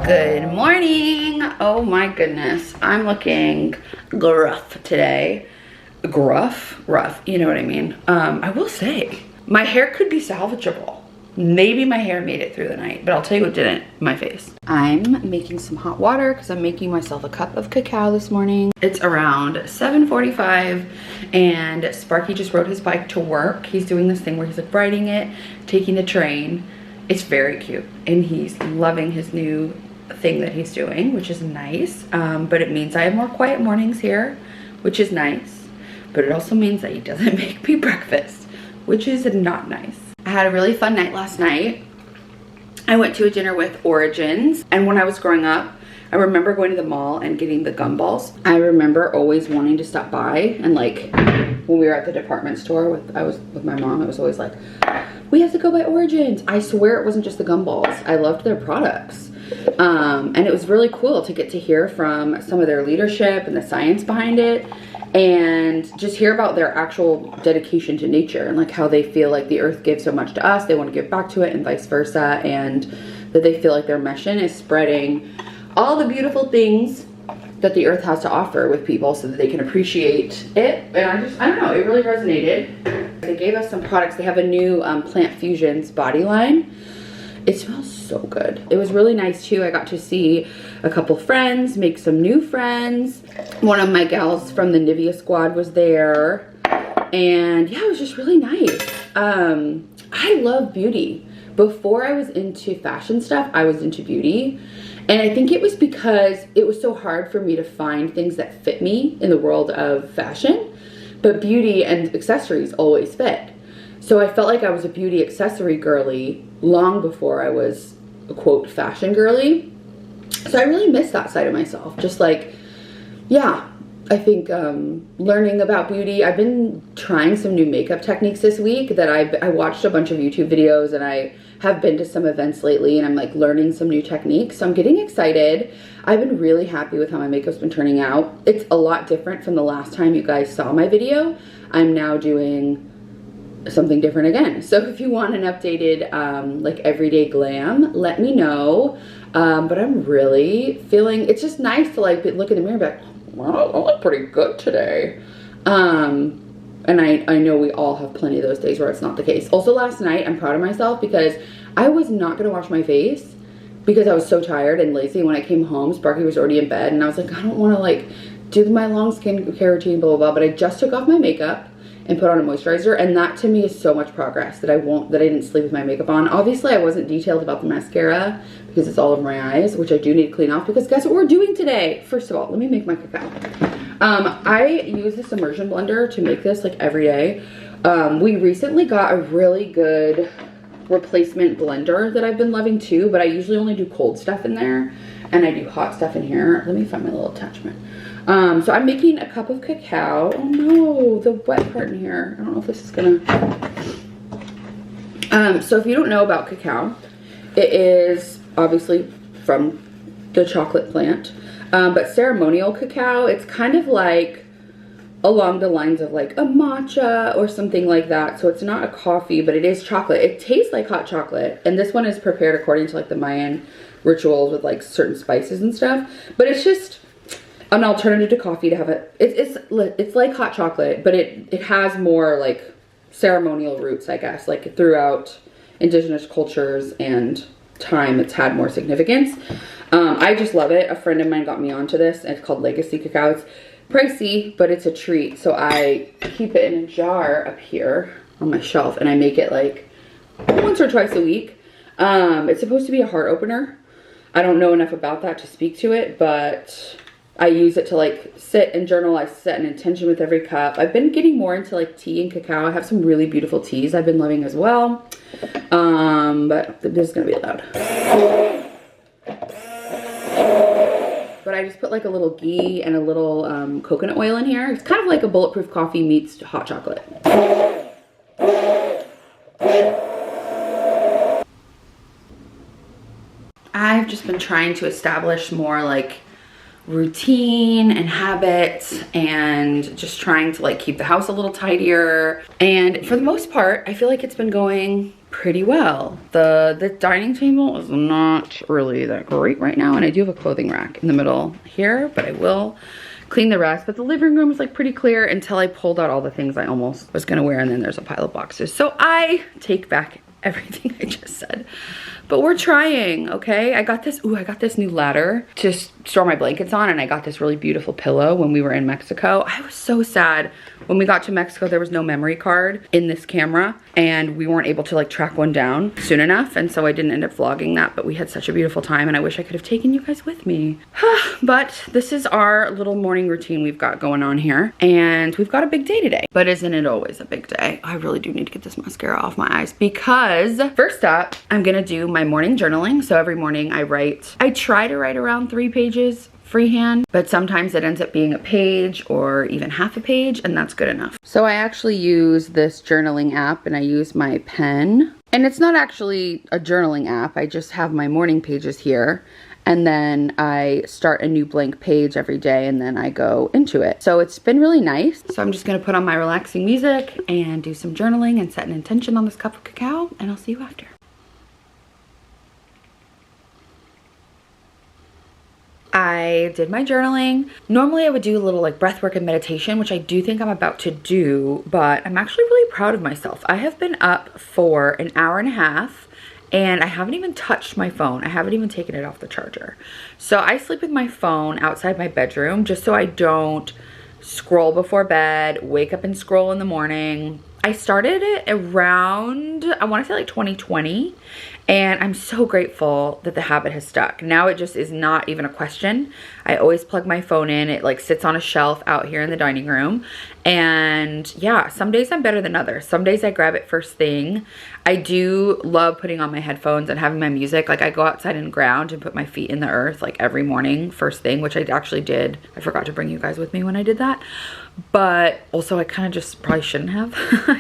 Good morning. Oh my goodness. I'm looking gruff today. Gruff? Rough. You know what I mean. I will say, my hair could be salvageable. Maybe my hair made it through the night, but I'll tell you what didn't, my face. I'm making some hot water because I'm making myself a cup of cacao this morning. It's around 7:45 and Sparky just rode his bike to work. He's doing this thing where he's like riding it, taking the train. It's very cute and he's loving his new thing that he's doing, which is nice. But it means I have more quiet mornings here, which is nice. But it also means that he doesn't make me breakfast, which is not nice. I had a really fun night last night. I went to a dinner with Origins, and when I was growing up, I remember going to the mall and getting the gumballs. I remember always wanting to stop by, and like when we were at the department store I was with my mom, I was always like, we have to go by Origins. I swear it wasn't just the gumballs. I loved their products. And it was really cool to get to hear from some of their leadership and the science behind it, and just hear about their actual dedication to nature and like how they feel like the earth gives so much to us, they want to give back to it and vice versa, and that they feel like their mission is spreading all the beautiful things that the earth has to offer with people so that they can appreciate it. And I don't know, it really resonated. They gave us some products. They have a new Plant Fusions body line. It smells so good. It was really nice too. I got to see a couple friends, make some new friends. One of my gals from the Nivea squad was there. And yeah, it was just really nice. I love beauty. Before I was into fashion stuff, I was into beauty. And I think it was because it was so hard for me to find things that fit me in the world of fashion. But beauty and accessories always fit. So I felt like I was a beauty accessory girly long before I was a quote fashion girly. So I really miss that side of myself. Just like, yeah, I think learning about beauty. I've been trying some new makeup techniques this week that I watched a bunch of YouTube videos, and I have been to some events lately, and I'm like learning some new techniques. So I'm getting excited. I've been really happy with how my makeup's been turning out. It's a lot different from the last time you guys saw my video. I'm now doing something different again. So if you want an updated like everyday glam, let me know. But I'm really feeling, it's just nice to like look in the mirror and be like, wow, I look pretty good today. And I know we all have plenty of those days where it's not the case. Also last night, I'm proud of myself because I was not gonna wash my face because I was so tired and lazy. When I came home, Sparky was already in bed, and I was like, I don't wanna like do my long skincare routine, blah, blah, blah. But I just took off my makeup and put on a moisturizer, and that to me is so much progress that I didn't sleep with my makeup on. Obviously I wasn't detailed about the mascara because it's all over my eyes, which I do need to clean off, because guess what we're doing today? First of all, let me make my cacao. I use this immersion blender to make this like every day. We recently got a really good replacement blender that I've been loving too, but I usually only do cold stuff in there and I do hot stuff in here. Let me find my little attachment. So I'm making a cup of cacao. Oh no, the wet part in here. I don't know if this is gonna... so if you don't know about cacao, it is obviously from the chocolate plant. But ceremonial cacao, it's kind of like along the lines of like a matcha or something like that. So it's not a coffee, but it is chocolate. It tastes like hot chocolate. And this one is prepared according to like the Mayan rituals with like certain spices and stuff. But it's just an alternative to coffee to have it. It's like hot chocolate, but it has more like ceremonial roots, I guess, like throughout indigenous cultures and time it's had more significance. I just love it. A friend of mine got me onto this. It's called Legacy Cacao. It's pricey, but it's a treat. So I keep it in a jar up here on my shelf, and I make it like once or twice a week. It's supposed to be a heart opener. I don't know enough about that to speak to it, but I use it to like sit and journal. I set an intention with every cup. I've been getting more into like tea and cacao. I have some really beautiful teas I've been loving as well. But this is gonna be loud. But I just put like a little ghee and a little coconut oil in here. It's kind of like a bulletproof coffee meets hot chocolate. I've just been trying to establish more like routine and habits, and just trying to like keep the house a little tidier. And for the most part, I feel like it's been going pretty well. The dining table is not really that great right now, and I do have a clothing rack in the middle here, but I will clean the rest. But the living room is like pretty clear until I pulled out all the things I almost was gonna wear, and then there's a pile of boxes. So I take back everything I just said. But we're trying, okay? I got this new ladder to store my blankets on, and I got this really beautiful pillow when we were in Mexico. I was so sad. When we got to Mexico, there was no memory card in this camera, and we weren't able to like track one down soon enough, and so I didn't end up vlogging that, but we had such a beautiful time, and I wish I could have taken you guys with me. But this is our little morning routine we've got going on here, and we've got a big day today. But isn't it always a big day? I really do need to get this mascara off my eyes, because first up, I'm gonna do my morning journaling. So every morning I try to write around 3 pages freehand, but sometimes it ends up being a page or even half a page, and that's good enough. So I actually use this journaling app, and I use my pen. And it's not actually a journaling app. I just have my morning pages here, and then I start a new blank page every day, and then I go into it. So it's been really nice. So I'm just gonna put on my relaxing music and do some journaling and set an intention on this cup of cacao, and I'll see you after. I did my journaling. Normally I would do a little like breath work and meditation, which I do think I'm about to do, but I'm actually really proud of myself. I have been up for an hour and a half, and I haven't even touched my phone. I haven't even taken it off the charger. So I sleep with my phone outside my bedroom just so I don't scroll before bed, wake up and scroll in the morning. I started it around, I want to say like 2020, and I'm so grateful that the habit has stuck. Now it just is not even a question. I always plug my phone in. It like sits on a shelf out here in the dining room. And yeah, some days I'm better than others. Some days I grab it first thing. I do love putting on my headphones and having my music. Like I go outside and ground and put my feet in the earth like every morning first thing, which I actually did. I forgot to bring you guys with me when I did that. But also I kind of just probably shouldn't have.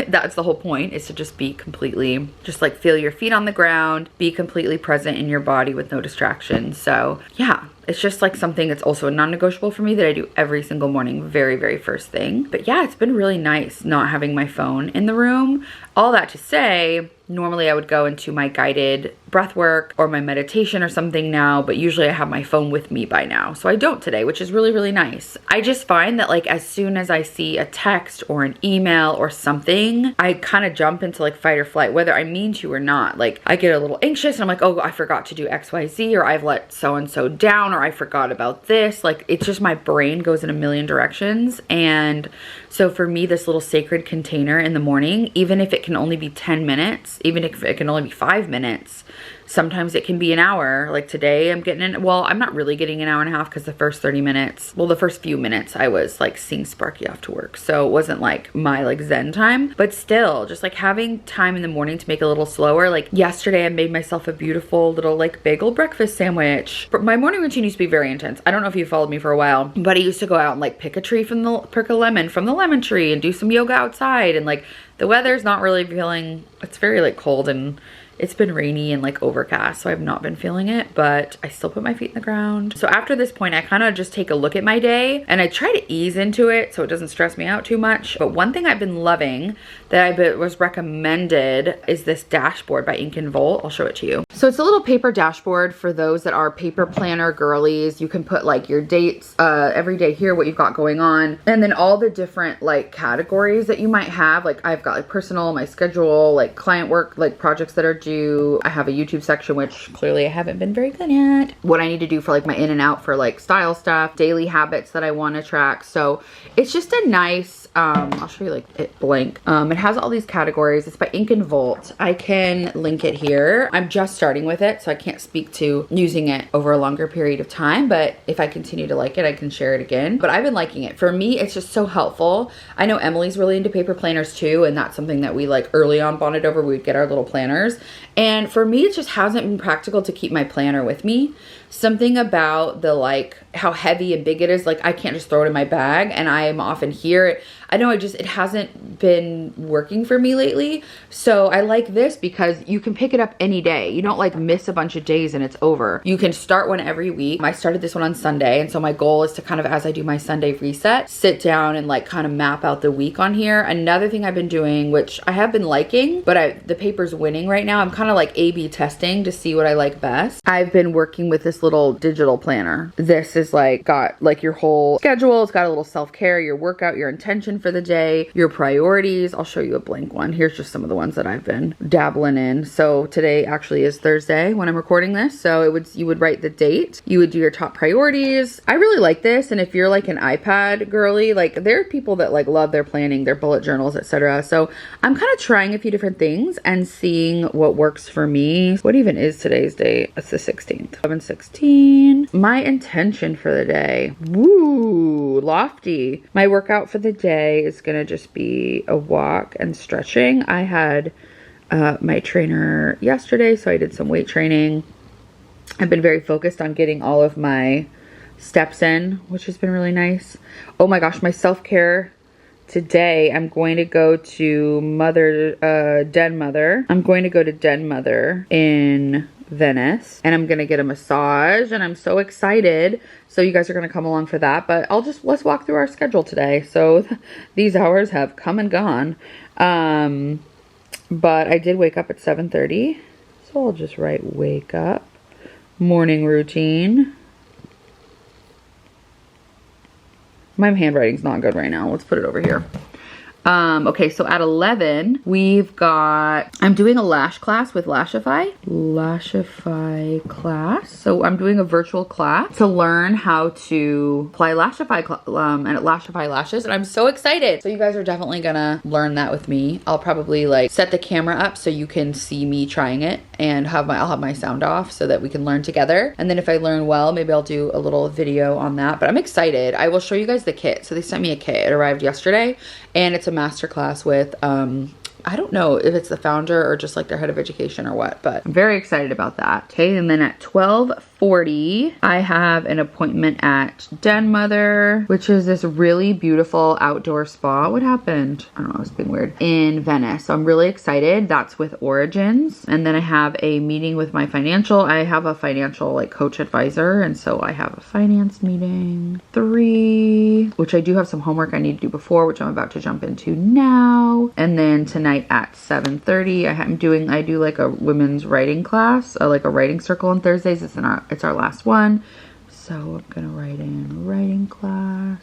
That's the whole point, is to just be completely, just like feel your feet on the ground, be completely present in your body with no distractions. So yeah, it's just like something that's also a non-negotiable for me that I do every single morning, very, very first thing. But yeah, it's been really nice not having my phone in the room. All that to say, normally I would go into my guided breath work or my meditation or something now, but usually I have my phone with me by now. So I don't today, which is really, really nice. I just find that like as soon as I see a text or an email or something, I kind of jump into like fight or flight, whether I mean to or not. Like I get a little anxious and I'm like, oh, I forgot to do XYZ, or I've let so-and-so down, or I forgot about this. Like it's just my brain goes in a million directions. And so for me, this little sacred container in the morning, even if it can only be 10 minutes, even if it can only be 5 minutes, sometimes it can be an hour. Like today I'm getting in, well, I'm not really getting an hour and a half because the first 30 minutes, well, the first few minutes I was like seeing Sparky off to work. So it wasn't like my like Zen time, but still just like having time in the morning to make it a little slower. Like yesterday I made myself a beautiful little like bagel breakfast sandwich. But my morning routine used to be very intense. I don't know if you followed me for a while, but I used to go out and like pick a lemon from the lemon tree and do some yoga outside. And like the weather's not really feeling, it's very like cold and it's been rainy and like overcast, so I've not been feeling it, but I still put my feet in the ground. So after this point, I kind of just take a look at my day and I try to ease into it so it doesn't stress me out too much. But one thing I've been loving that I was recommended is this dashboard by Ink and Volt. I'll show it to you. So it's a little paper dashboard for those that are paper planner girlies. You can put like your dates every day here, what you've got going on, and then all the different like categories that you might have. Like I've got like personal, my schedule, like client work, like projects that are due. I have a YouTube section, which clearly I haven't been very good at. What I need to do for like my in and out for like style stuff, daily habits that I want to track. So it's just a nice, I'll show you like it blank. It has all these categories. It's by Ink and Volt. I can link it here. I'm just starting with it, so I can't speak to using it over a longer period of time, but if I continue to like it, I can share it again. But I've been liking it. For me, it's just so helpful. I know Emily's really into paper planners too, and that's something that we like early on bonded over. We'd get our little planners. And for me, it just hasn't been practical to keep my planner with me. Something about the like how heavy and big it is, like I can't just throw it in my bag and I am often here. I know it hasn't been working for me lately. So I like this because you can pick it up any day. You don't like miss a bunch of days and it's over. You can start one every week. I started this one on Sunday, and so my goal is to kind of, as I do my Sunday reset, sit down and like kind of map out the week on here. Another thing I've been doing, which I have been liking, but the paper's winning right now. I'm kind of like A/B testing to see what I like best. I've been working with this little digital planner. This is like got like your whole schedule. It's got a little self-care, your workout, your intention for the day, your priorities. I'll show you a blank one. Here's just some of the ones that I've been dabbling in. So today actually is Thursday when I'm recording this. So you would write the date. You would do your top priorities. I really like this. And if you're like an iPad girly, like there are people that like love their planning, their bullet journals, etc. So I'm kind of trying a few different things and seeing what works for me. What even is today's date? It's the 16th. 11/16. My intention for the day. Woo, lofty. My workout for the day is gonna just be a walk and stretching. I had my trainer yesterday, so I did some weight training. I've been very focused on getting all of my steps in, which has been really nice. Oh my gosh, my self-care today, I'm going to go to Den Mother. I'm going to go to Den Mother in Venice, and I'm gonna get a massage, and I'm so excited. So you guys are gonna come along for that, but let's walk through our schedule today. So these hours have come and gone. But I did wake up at 7:30, so I'll just write wake up, morning routine. My handwriting's not good right now. Let's put it over here. Okay, so at 11, I'm doing a lash class with Lashify. Lashify class. So I'm doing a virtual class to learn how to apply Lashify and Lashify lashes. And I'm so excited. So you guys are definitely gonna learn that with me. I'll probably like set the camera up so you can see me trying it, and I'll have my sound off so that we can learn together. And then if I learn well, maybe I'll do a little video on that, but I'm excited. I will show you guys the kit. So they sent me a kit. It arrived yesterday, and it's a masterclass with I don't know if it's the founder or just like their head of education or what, but I'm very excited about that. Okay, and then at 12:40, I have an appointment at Den Mother, which is this really beautiful outdoor spa. What happened? I don't know, it's been weird. In Venice. So I'm really excited. That's with Origins. And then I have a meeting with I have a financial like coach advisor, and so I have a finance meeting. 3, which I do have some homework I need to do before, which I'm about to jump into now. And then tonight at 7:30, I do like a women's writing class, like a writing circle on Thursdays. It's our last one. So I'm gonna write in writing class.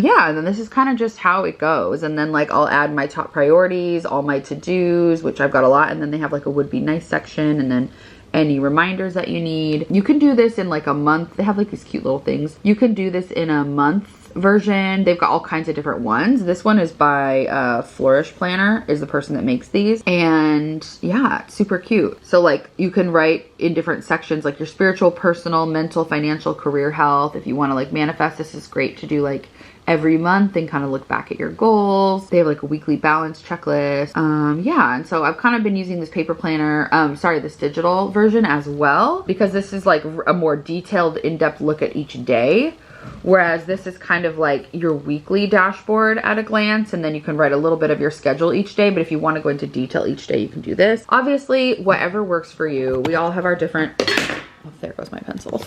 Yeah, and then this is kind of just how it goes. And then like I'll add my top priorities, all my to-dos, which I've got a lot. And then they have like a would be nice section, and then any reminders that you need. You can do this in like a month. They have like these cute little things. You can do this in a month version. They've got all kinds of different ones. This one is by Flourish Planner is the person that makes these, and yeah, it's super cute. So like you can write in different sections, like your spiritual, personal, mental, financial, career, health. If you want to like manifest, this is great to do like every month and kind of look back at your goals. They have like a weekly balance checklist. Yeah, and so I've kind of been using this paper planner, this digital version as well, because this is like a more detailed, in-depth look at each day. Whereas this is kind of like your weekly dashboard at a glance, and then you can write a little bit of your schedule each day. But if you want to go into detail each day, you can do this. Obviously, whatever works for you. We all have our different... Oh, there goes my pencil.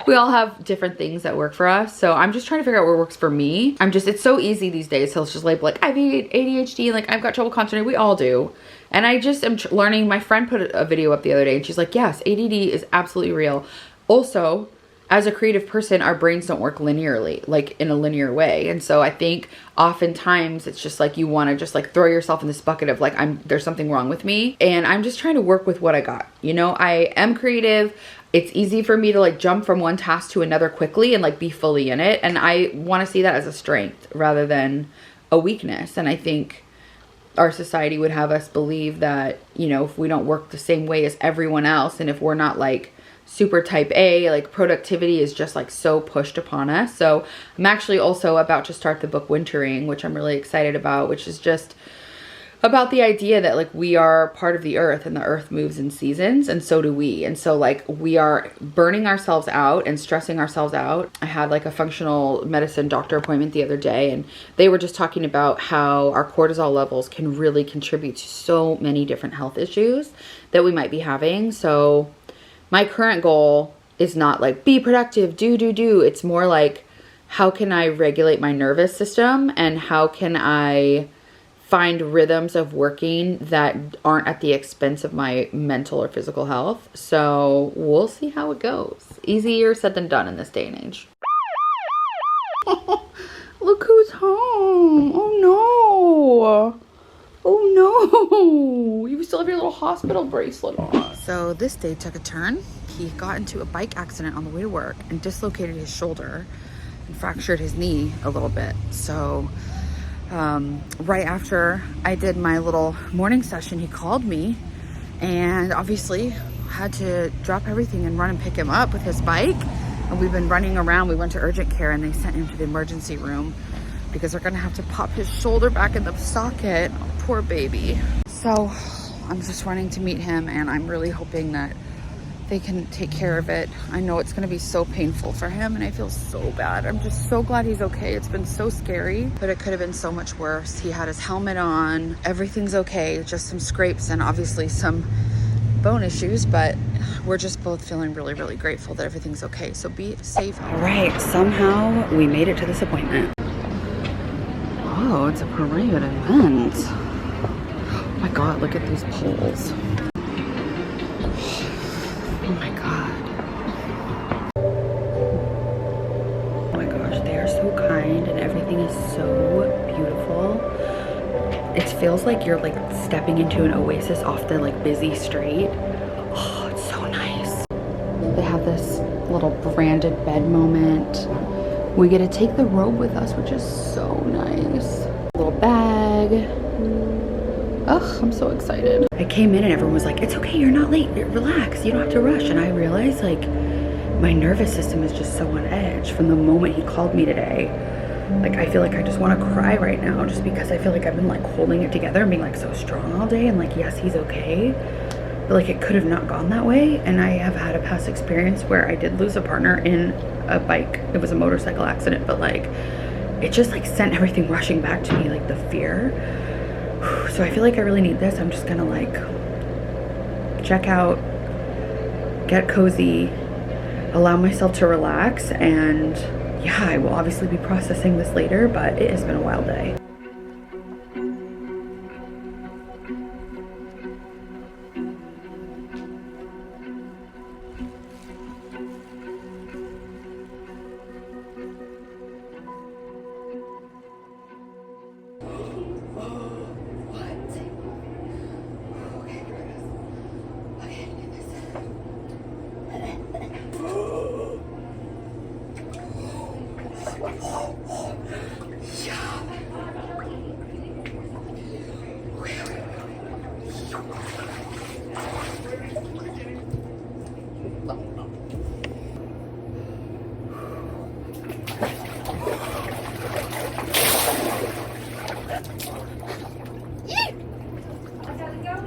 We all have different things that work for us. So I'm just trying to figure out what works for me. It's so easy these days. So it's just like I have ADHD, and like I've got trouble concentrating. We all do. And I just am learning. My friend put a video up the other day, and she's like, yes, ADD is absolutely real. Also, as a creative person, our brains don't work linearly, like in a linear way. And so I think oftentimes it's just like you want to just like throw yourself in this bucket of like, there's something wrong with me. And I'm just trying to work with what I got. You know, I am creative. It's easy for me to like jump from one task to another quickly and like be fully in it. And I want to see that as a strength rather than a weakness. And I think our society would have us believe that, you know, if we don't work the same way as everyone else, and if we're not like super type A, like productivity is just like so pushed upon us. So I'm actually also about to start the book Wintering, which I'm really excited about, which is just about the idea that like we are part of the earth and the earth moves in seasons, and so do we. And so like we are burning ourselves out and stressing ourselves out. I had like a functional medicine doctor appointment the other day, and they were just talking about how our cortisol levels can really contribute to so many different health issues that we might be having. So my current goal is not like be productive, do. It's more like, how can I regulate my nervous system, and how can I find rhythms of working that aren't at the expense of my mental or physical health. So we'll see how it goes. Easier said than done in this day and age. Look who's home. Oh no. Oh no. You still have your little hospital bracelet on. So this day took a turn. He got into a bike accident on the way to work and dislocated his shoulder and fractured his knee a little bit. So right after I did my little morning session, he called me, and obviously had to drop everything and run and pick him up with his bike. And we've been running around. We went to urgent care and they sent him to the emergency room because they're gonna have to pop his shoulder back in the socket. Oh, poor baby. So I'm just running to meet him, and I'm really hoping that they can take care of it. I know it's gonna be so painful for him, and I feel so bad. I'm just so glad he's okay. It's been so scary, but it could have been so much worse. He had his helmet on, everything's okay, just some scrapes and obviously some bone issues, but we're just both feeling really, really grateful that everything's okay. So be safe. All right, somehow we made it to this appointment. Oh, it's a private event. Oh my God, look at these poles. Oh my God. Oh my gosh, they are so kind and everything is so beautiful. It feels like you're like stepping into an oasis off the like busy street. Oh, it's so nice. They have this little branded bed moment. We get to take the robe with us, which is so nice. Little bag. Ugh, I'm so excited. I came in and everyone was like, it's okay, you're not late, relax, you don't have to rush. And I realized like my nervous system is just so on edge from the moment he called me today. Like I feel like I just want to cry right now, just because I feel like I've been like holding it together and being like so strong all day, and like yes, he's okay, but like it could have not gone that way. And I have had a past experience where I did lose a partner in a bike. It was a motorcycle accident, but like it just like sent everything rushing back to me, like the fear. So I feel like I really need this. I'm just gonna like check out, get cozy, allow myself to relax, and yeah, I will obviously be processing this later, but it has been a wild day.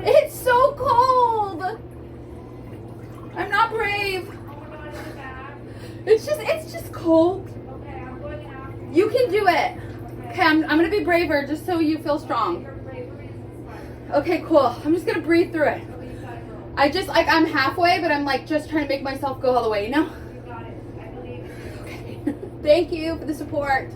It's so cold. I'm not brave. It's just cold. Okay, I'm going after you. You can do it. Okay, I'm gonna be braver just so you feel strong. Okay, cool. I'm just gonna breathe through it. I'm halfway, but I'm like just trying to make myself go all the way, you know? You got it. I believe. Okay. Thank you for the support.